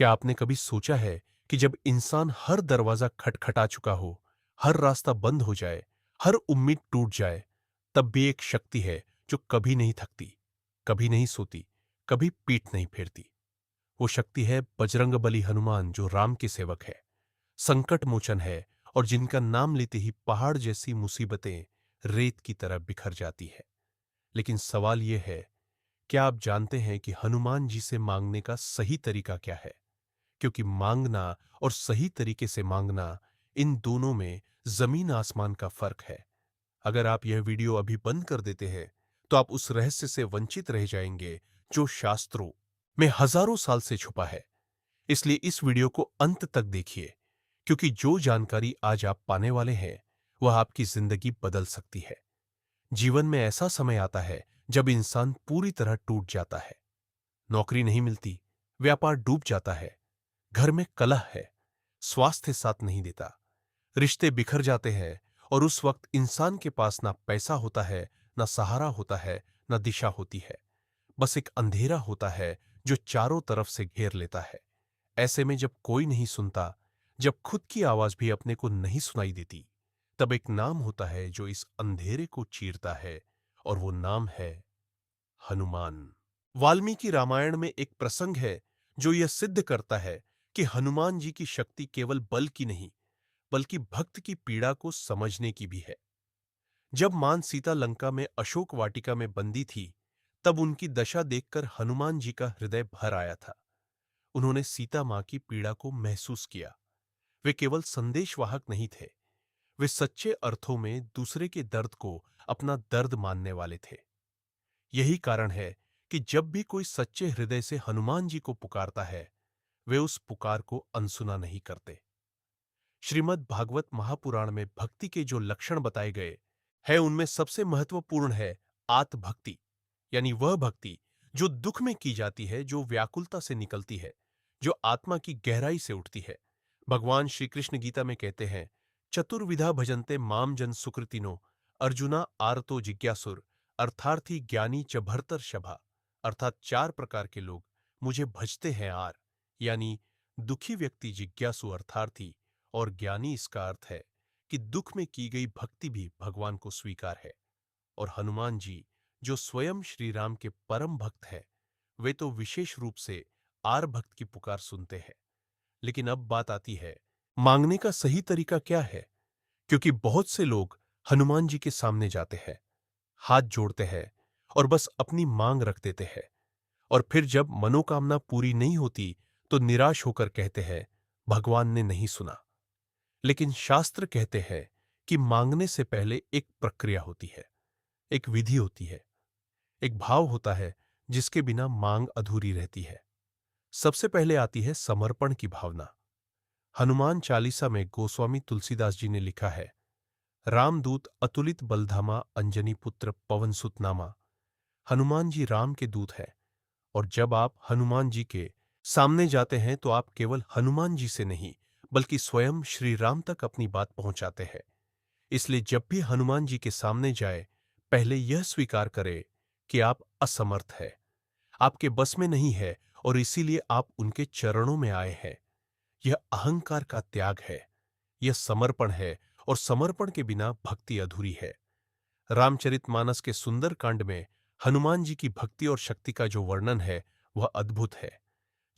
क्या आपने कभी सोचा है कि जब इंसान हर दरवाजा खटखटा चुका हो, हर रास्ता बंद हो जाए, हर उम्मीद टूट जाए, तब भी एक शक्ति है जो कभी नहीं थकती, कभी नहीं सोती, कभी पीठ नहीं फेरती। वो शक्ति है बजरंगबली हनुमान, जो राम के सेवक है, संकट मोचन है, और जिनका नाम लेते ही पहाड़ जैसी मुसीबतें रेत की तरह बिखर जाती है। लेकिन सवाल यह है, क्या आप जानते हैं कि हनुमान जी से मांगने का सही तरीका क्या है? क्योंकि मांगना और सही तरीके से मांगना, इन दोनों में जमीन आसमान का फर्क है। अगर आप यह वीडियो अभी बंद कर देते हैं, तो आप उस रहस्य से वंचित रह जाएंगे जो शास्त्रों में हजारों साल से छुपा है। इसलिए इस वीडियो को अंत तक देखिए, क्योंकि जो जानकारी आज आप पाने वाले हैं, वह आपकी जिंदगी बदल सकती है। जीवन में ऐसा समय आता है जब इंसान पूरी तरह टूट जाता है। नौकरी नहीं मिलती, व्यापार डूब जाता है, घर में कलह है, स्वास्थ्य साथ नहीं देता, रिश्ते बिखर जाते हैं, और उस वक्त इंसान के पास ना पैसा होता है, ना सहारा होता है, ना दिशा होती है। बस एक अंधेरा होता है जो चारों तरफ से घेर लेता है। ऐसे में जब कोई नहीं सुनता, जब खुद की आवाज भी अपने को नहीं सुनाई देती, तब एक नाम होता है जो इस अंधेरे को चीरता है, और वो नाम है हनुमान। वाल्मीकि रामायण में एक प्रसंग है जो यह सिद्ध करता है कि हनुमान जी की शक्ति केवल बल की नहीं, बल्कि भक्त की पीड़ा को समझने की भी है। जब मां सीता लंका में अशोक वाटिका में बंदी थी, तब उनकी दशा देखकर हनुमान जी का हृदय भर आया था। उन्होंने सीता मां की पीड़ा को महसूस किया। वे केवल संदेशवाहक नहीं थे, वे सच्चे अर्थों में दूसरे के दर्द को अपना दर्द मानने वाले थे। यही कारण है कि जब भी कोई सच्चे हृदय से हनुमान जी को पुकारता है, वे उस पुकार को अनसुना नहीं करते। श्रीमद् भागवत महापुराण में भक्ति के जो लक्षण बताए गए हैं, उनमें सबसे महत्वपूर्ण है आत्मभक्ति, यानी वह भक्ति जो दुख में की जाती है, जो व्याकुलता से निकलती है, जो आत्मा की गहराई से उठती है। भगवान श्री कृष्ण गीता में कहते हैं, चतुर्विधा भजन्ते माम जन सुकृतिनो, अर्जुना आरतो जिज्ञासुर, अर्थार्थी ज्ञानी च भर्तर शभा। अर्थात चार प्रकार के लोग मुझे भजते हैं आर, यानी दुखी व्यक्ति, जिज्ञासु अर्थार्थी, और ज्ञानी। इसका अर्थ है कि दुख में की गई भक्ति भी भगवान को स्वीकार है। और हनुमान जी, जो स्वयं श्री राम के परम भक्त है, वे तो विशेष रूप से आर भक्त की पुकार सुनते हैं। लेकिन अब बात आती है, मांगने का सही तरीका क्या है? क्योंकि बहुत से लोग हनुमान जी के सामने जाते हैं, हाथ जोड़ते हैं, और बस अपनी मांग रख देते हैं, और फिर जब मनोकामना पूरी नहीं होती, तो निराश होकर कहते हैं, भगवान ने नहीं सुना। लेकिन शास्त्र कहते हैं कि मांगने से पहले एक प्रक्रिया होती है, एक विधि होती है, एक भाव होता है जिसके बिना मांग अधूरी रहती है। सबसे पहले आती है समर्पण की भावना। हनुमान चालीसा में गोस्वामी तुलसीदास जी ने लिखा है, रामदूत अतुलित बलधामा, अंजनी पुत्र पवन सुत नामा। हनुमान जी राम के दूत हैं, और जब आप हनुमान जी के सामने जाते हैं, तो आप केवल हनुमान जी से नहीं, बल्कि स्वयं श्री राम तक अपनी बात पहुंचाते हैं। इसलिए जब भी हनुमान जी के सामने जाए, पहले यह स्वीकार करें कि आप असमर्थ हैं, आपके बस में नहीं है, और इसीलिए आप उनके चरणों में आए हैं। यह अहंकार का त्याग है, यह समर्पण है, और समर्पण के बिना भक्ति अधूरी है। रामचरितमानस के सुंदर कांड में हनुमान जी की भक्ति और शक्ति का जो वर्णन है, वह अद्भुत है।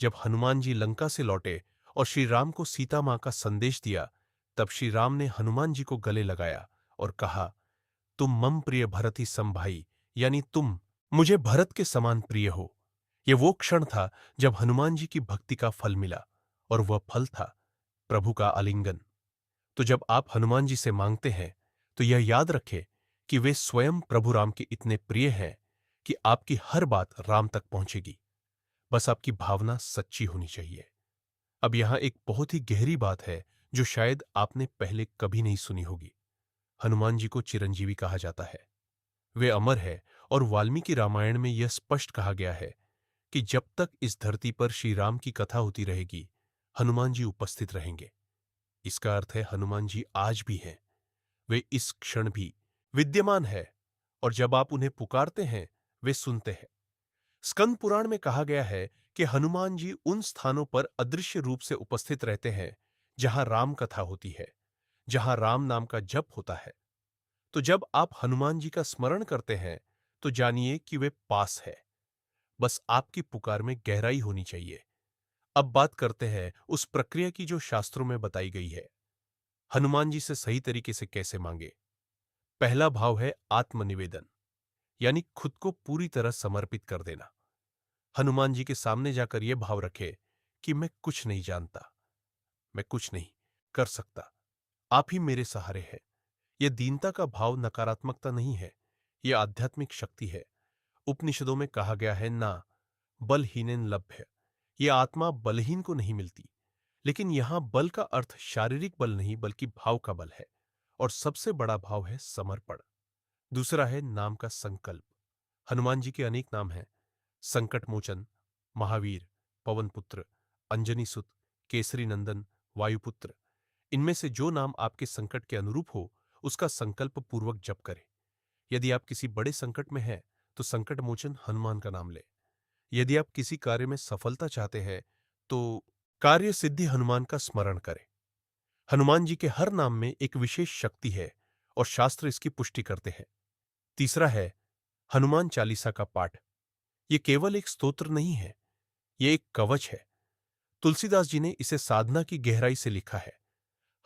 जब हनुमान जी लंका से लौटे और श्री राम को सीता मां का संदेश दिया, तब श्री राम ने हनुमान जी को गले लगाया और कहा, तुम मम प्रिय भरति समभाई, यानी तुम मुझे भरत के समान प्रिय हो। यह वो क्षण था जब हनुमान जी की भक्ति का फल मिला, और वह फल था प्रभु का आलिंगन। तो जब आप हनुमान जी से मांगते हैं, तो यह याद रखें कि वे स्वयं प्रभु राम के इतने प्रिय हैं कि आपकी हर बात राम तक पहुंचेगी। बस आपकी भावना सच्ची होनी चाहिए। अब यहां एक बहुत ही गहरी बात है जो शायद आपने पहले कभी नहीं सुनी होगी। हनुमान जी को चिरंजीवी कहा जाता है, वे अमर है, और वाल्मीकि रामायण में यह स्पष्ट कहा गया है कि जब तक इस धरती पर श्री राम की कथा होती रहेगी, हनुमान जी उपस्थित रहेंगे। इसका अर्थ है हनुमान जी आज भी हैं, वे इस क्षण भी विद्यमान है, और जब आप उन्हें पुकारते हैं, वे सुनते हैं। स्कंद पुराण में कहा गया है कि हनुमान जी उन स्थानों पर अदृश्य रूप से उपस्थित रहते हैं जहां राम कथा होती है, जहां राम नाम का जप होता है। तो जब आप हनुमान जी का स्मरण करते हैं, तो जानिए कि वे पास है। बस आपकी पुकार में गहराई होनी चाहिए। अब बात करते हैं उस प्रक्रिया की जो शास्त्रों में बताई गई है। हनुमान जी से सही तरीके से कैसे मांगे। पहला भाव है आत्मनिवेदन, यानी खुद को पूरी तरह समर्पित कर देना। हनुमान जी के सामने जाकर यह भाव रखे कि मैं कुछ नहीं जानता, मैं कुछ नहीं कर सकता, आप ही मेरे सहारे हैं। यह दीनता का भाव नकारात्मकता नहीं है, यह आध्यात्मिक शक्ति है। उपनिषदों में कहा गया है ना बलहीनेन लभ्य। यह आत्मा बलहीन को नहीं मिलती। लेकिन यहां बल का अर्थ शारीरिक बल नहीं बल्कि भाव का बल है। और सबसे बड़ा भाव है समर्पण। दूसरा है नाम का संकल्प। हनुमान जी के अनेक नाम हैं। संकट मोचन, महावीर, पवन पुत्र, अंजनी सुत, केसरी नंदन, वायुपुत्र। इनमें से जो नाम आपके संकट के अनुरूप हो, उसका संकल्प पूर्वक जप करें। यदि आप किसी बड़े संकट में हैं, तो संकट मोचन हनुमान का नाम लें। यदि आप किसी कार्य में सफलता चाहते हैं, तो कार्य सिद्धि हनुमान का स्मरण करें। हनुमान जी के हर नाम में एक विशेष शक्ति है और शास्त्र इसकी पुष्टि करते हैं। तीसरा है हनुमान चालीसा का पाठ। यह केवल एक स्तोत्र नहीं है, यह एक कवच है। तुलसीदास जी ने इसे साधना की गहराई से लिखा है।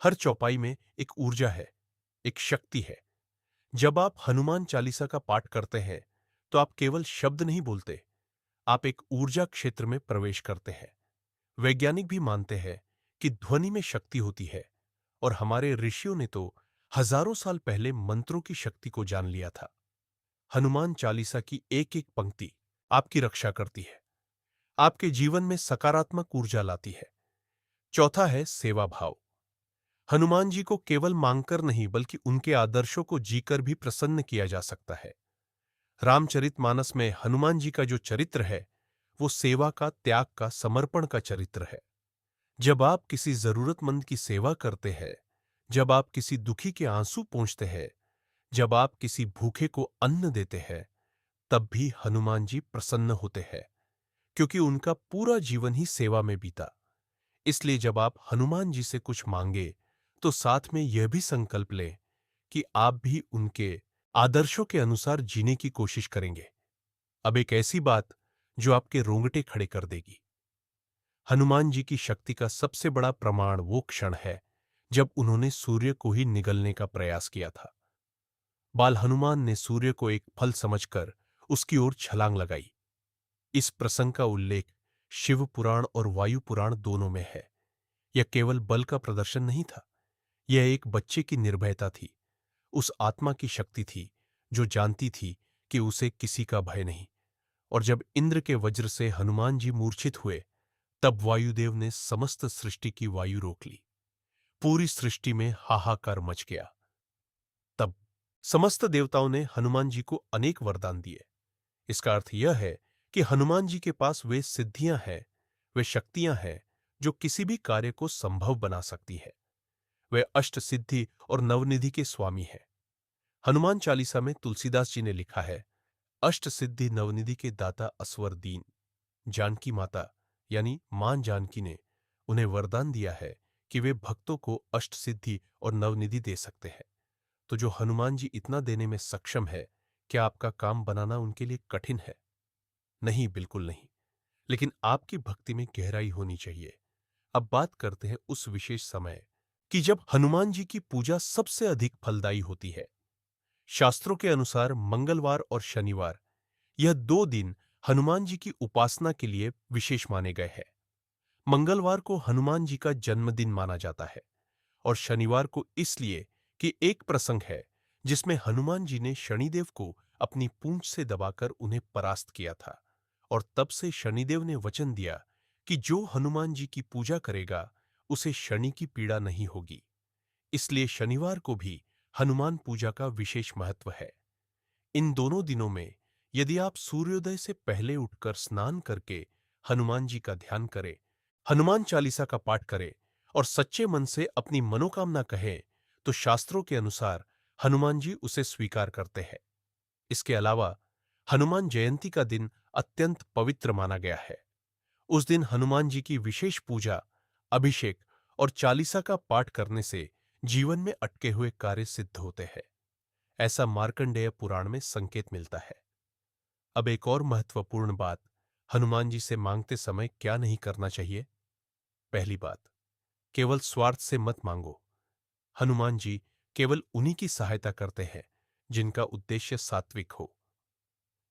हर चौपाई में एक ऊर्जा है, एक शक्ति है। जब आप हनुमान चालीसा का पाठ करते हैं, तो आप केवल शब्द नहीं बोलते, आप एक ऊर्जा क्षेत्र में प्रवेश करते हैं। वैज्ञानिक भी मानते हैं कि ध्वनि में शक्ति होती है, और हमारे ऋषियों ने तो हजारों साल पहले मंत्रों की शक्ति को जान लिया था। हनुमान चालीसा की एक एक पंक्ति आपकी रक्षा करती है, आपके जीवन में सकारात्मक ऊर्जा लाती है। चौथा है सेवा भाव। हनुमान जी को केवल मांगकर नहीं बल्कि उनके आदर्शों को जीकर भी प्रसन्न किया जा सकता है। रामचरितमानस में हनुमान जी का जो चरित्र है, वो सेवा का, त्याग का, समर्पण का चरित्र है। जब आप किसी जरूरतमंद की सेवा करते हैं, जब आप किसी दुखी के आंसू पोंछते हैं, जब आप किसी भूखे को अन्न देते हैं, तब भी हनुमान जी प्रसन्न होते हैं, क्योंकि उनका पूरा जीवन ही सेवा में बीता। इसलिए जब आप हनुमान जी से कुछ मांगे, तो साथ में यह भी संकल्प लें कि आप भी उनके आदर्शों के अनुसार जीने की कोशिश करेंगे। अब एक ऐसी बात जो आपके रोंगटे खड़े कर देगी। हनुमान जी की शक्ति का सबसे बड़ा प्रमाण वो क्षण है जब उन्होंने सूर्य को ही निगलने का प्रयास किया था। बाल हनुमान ने सूर्य को एक फल समझकर उसकी ओर छलांग लगाई। इस प्रसंग का उल्लेख शिव पुराण और वायु पुराण दोनों में है। यह केवल बल का प्रदर्शन नहीं था, यह एक बच्चे की निर्भयता थी, उस आत्मा की शक्ति थी जो जानती थी कि उसे किसी का भय नहीं। और जब इंद्र के वज्र से हनुमान जी मूर्छित हुए, तब वायुदेव ने समस्त सृष्टि की वायु रोक ली। पूरी सृष्टि में हाहाकार मच गया। तब समस्त देवताओं ने हनुमान जी को अनेक वरदान दिए। इसका अर्थ यह है कि हनुमान जी के पास वे सिद्धियां हैं, वे शक्तियां हैं जो किसी भी कार्य को संभव बना सकती है। वे अष्ट सिद्धि और नवनिधि के स्वामी हैं। हनुमान चालीसा में तुलसीदास जी ने लिखा है, अष्ट सिद्धि नवनिधि के दाता असवर दीन। जानकी माता यानी मां जानकी ने उन्हें वरदान दिया है कि वे भक्तों को अष्ट सिद्धि और नवनिधि दे सकते हैं। तो जो हनुमान जी इतना देने में सक्षम है, क्या आपका काम बनाना उनके लिए कठिन है? नहीं, बिल्कुल नहीं। लेकिन आपकी भक्ति में गहराई होनी चाहिए। अब बात करते हैं उस विशेष समय कि जब हनुमान जी की पूजा सबसे अधिक फलदायी होती है। शास्त्रों के अनुसार मंगलवार और शनिवार, यह 2 दिन हनुमान जी की उपासना के लिए विशेष माने गए हैं। मंगलवार को हनुमान जी का जन्मदिन माना जाता है और शनिवार को इसलिए कि एक प्रसंग है जिसमें हनुमान जी ने शनिदेव को अपनी पूंछ से दबाकर उन्हें परास्त किया था। और तब से शनिदेव ने वचन दिया कि जो हनुमान जी की पूजा करेगा, उसे शनि की पीड़ा नहीं होगी। इसलिए शनिवार को भी हनुमान पूजा का विशेष महत्व है। इन दोनों दिनों में यदि आप सूर्योदय से पहले उठकर स्नान करके हनुमान जी का ध्यान करें, हनुमान चालीसा का पाठ करें और सच्चे मन से अपनी मनोकामना कहें, तो शास्त्रों के अनुसार हनुमान जी उसे स्वीकार करते हैं। इसके अलावा हनुमान जयंती का दिन अत्यंत पवित्र माना गया है। उस दिन हनुमान जी की विशेष पूजा, अभिषेक और चालीसा का पाठ करने से जीवन में अटके हुए कार्य सिद्ध होते हैं। ऐसा मार्कंडेय पुराण में संकेत मिलता है। अब एक और महत्वपूर्ण बात, हनुमान जी से मांगते समय क्या नहीं करना चाहिए। पहली बात, केवल स्वार्थ से मत मांगो। हनुमान जी केवल उन्हीं की सहायता करते हैं जिनका उद्देश्य सात्विक हो।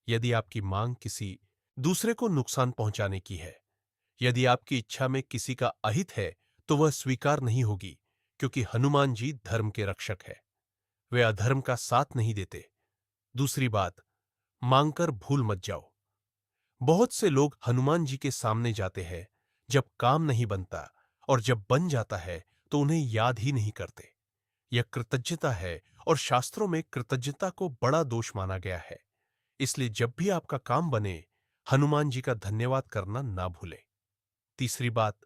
यदि आपकी मांग किसी दूसरे को नुकसान पहुंचाने की है, यदि आपकी इच्छा में किसी का अहित है, तो वह स्वीकार नहीं होगी, क्योंकि हनुमान जी धर्म के रक्षक है। वे अधर्म का साथ नहीं देते। दूसरी बात, मांगकर भूल मत जाओ। बहुत से लोग हनुमान जी के सामने जाते हैं जब काम नहीं बनता, और जब बन जाता है तो उन्हें याद ही नहीं करते। यह कृतज्ञता है, और शास्त्रों में कृतज्ञता को बड़ा दोष माना गया है। इसलिए जब भी आपका काम बने, हनुमान जी का धन्यवाद करना ना भूलें। तीसरी बात,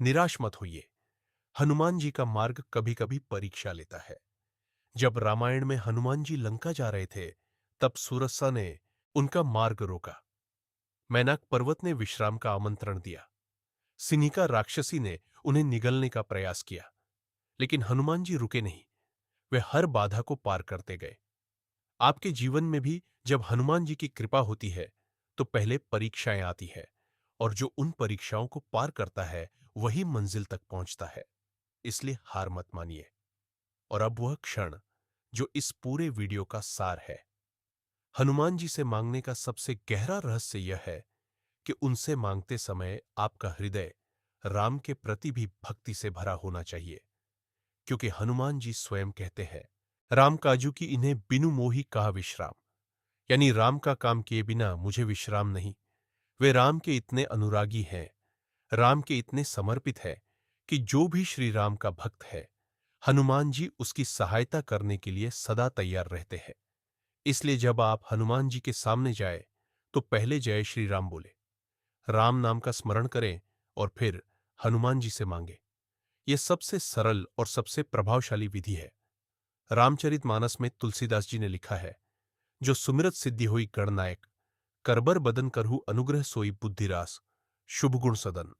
निराश मत होइए। हनुमान जी का मार्ग कभी कभी परीक्षा लेता है। जब रामायण में हनुमान जी लंका जा रहे थे, तब सुरसा ने उनका मार्ग रोका। मैनाक पर्वत ने विश्राम का आमंत्रण दिया। सिनिका राक्षसी ने उन्हें निगलने का प्रयास किया, लेकिन हनुमान जी रुके नहीं। वे हर बाधा को पार करते गए। आपके जीवन में भी जब हनुमान जी की कृपा होती है, तो पहले परीक्षाएं आती है, और जो उन परीक्षाओं को पार करता है वही मंजिल तक पहुंचता है। इसलिए हार मत मानिए। और अब वह क्षण जो इस पूरे वीडियो का सार है। हनुमान जी से मांगने का सबसे गहरा रहस्य यह है कि उनसे मांगते समय आपका हृदय राम के प्रति भी भक्ति से भरा होना चाहिए, क्योंकि हनुमान जी स्वयं कहते हैं, राम काजू की इन्हें बिनु मोही कहा विश्राम। यानी राम का काम किए बिना मुझे विश्राम नहीं। वे राम के इतने अनुरागी हैं, राम के इतने समर्पित हैं, कि जो भी श्री राम का भक्त है, हनुमान जी उसकी सहायता करने के लिए सदा तैयार रहते हैं। इसलिए जब आप हनुमान जी के सामने जाए, तो पहले जय श्री राम बोले, राम नाम का स्मरण करें, और फिर हनुमान जी से मांगे। यह सबसे सरल और सबसे प्रभावशाली विधि है। रामचरितमानस में तुलसीदास जी ने लिखा है, जो सुमिरत सिद्धि हुई गणनायक, करबर बदन करहु अनुग्रह सोई बुद्धिरास, शुभ गुण सदन।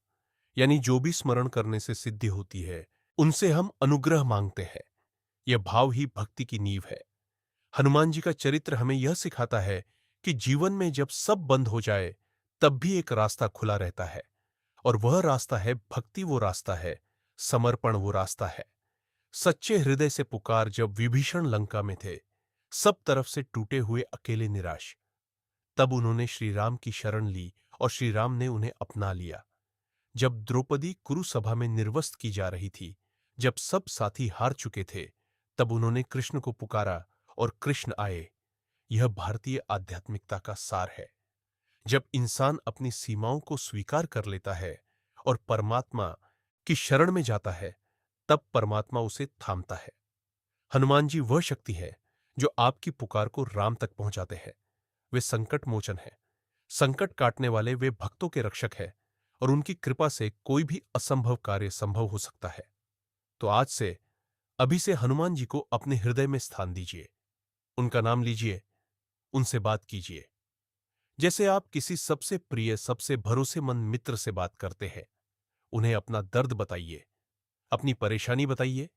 यानी जो भी स्मरण करने से सिद्धि होती है, उनसे हम अनुग्रह मांगते हैं। यह भाव ही भक्ति की नींव है। हनुमान जी का चरित्र हमें यह सिखाता है कि जीवन में जब सब बंद हो जाए, तब भी एक रास्ता खुला रहता है, और वह रास्ता है भक्ति, वो रास्ता है समर्पण, वो रास्ता है सच्चे हृदय से पुकार। जब विभीषण लंका में थे, सब तरफ से टूटे हुए, अकेले, निराश, तब उन्होंने श्री राम की शरण ली, और श्री राम ने उन्हें अपना लिया। जब द्रौपदी कुरुसभा में निर्वस्त्र की जा रही थी, जब सब साथी हार चुके थे, तब उन्होंने कृष्ण को पुकारा, और कृष्ण आए। यह भारतीय आध्यात्मिकता का सार है। जब इंसान अपनी सीमाओं को स्वीकार कर लेता है और परमात्मा की शरण में जाता है, तब परमात्मा उसे थामता है। हनुमान जी वह शक्ति है जो आपकी पुकार को राम तक पहुंचाते हैं। वे संकट मोचन है, संकट काटने वाले। वे भक्तों के रक्षक है, और उनकी कृपा से कोई भी असंभव कार्य संभव हो सकता है। तो आज से, अभी से हनुमान जी को अपने हृदय में स्थान दीजिए, उनका नाम लीजिए, उनसे बात कीजिए, जैसे आप किसी सबसे प्रिय, सबसे भरोसेमंद मित्र से बात करते हैं। उन्हें अपना दर्द बताइए, अपनी परेशानी बताइए,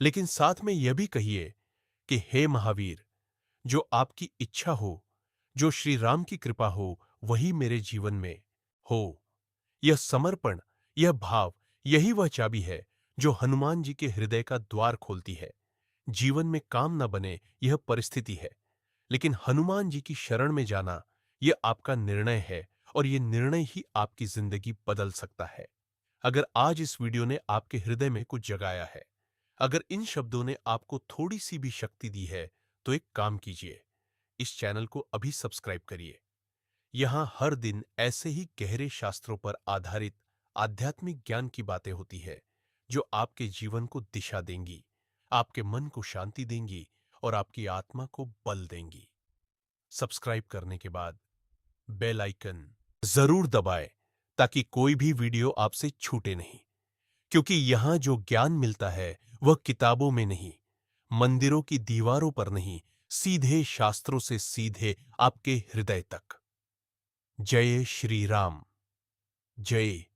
लेकिन साथ में यह भी कहिए कि हे महावीर, जो आपकी इच्छा हो, जो श्री राम की कृपा हो, वही मेरे जीवन में हो। यह समर्पण, यह भाव, यही वह चाबी है जो हनुमान जी के हृदय का द्वार खोलती है। जीवन में काम न बने, यह परिस्थिति है, लेकिन हनुमान जी की शरण में जाना, यह आपका निर्णय है, और यह निर्णय ही आपकी जिंदगी बदल सकता है। अगर आज इस वीडियो ने आपके हृदय में कुछ जगाया है, अगर इन शब्दों ने आपको थोड़ी सी भी शक्ति दी है, तो एक काम कीजिए, इस चैनल को अभी सब्सक्राइब करिए। यहां हर दिन ऐसे ही गहरे शास्त्रों पर आधारित आध्यात्मिक ज्ञान की बातें होती है, जो आपके जीवन को दिशा देंगी, आपके मन को शांति देंगी, और आपकी आत्मा को बल देंगी। सब्सक्राइब करने के बाद बेल आइकन जरूर दबाएं, ताकि कोई भी वीडियो आपसे छूटे नहीं। क्योंकि यहां जो ज्ञान मिलता है, वह किताबों में नहीं, मंदिरों की दीवारों पर नहीं, सीधे शास्त्रों से सीधे आपके हृदय तक। जय श्री राम। जय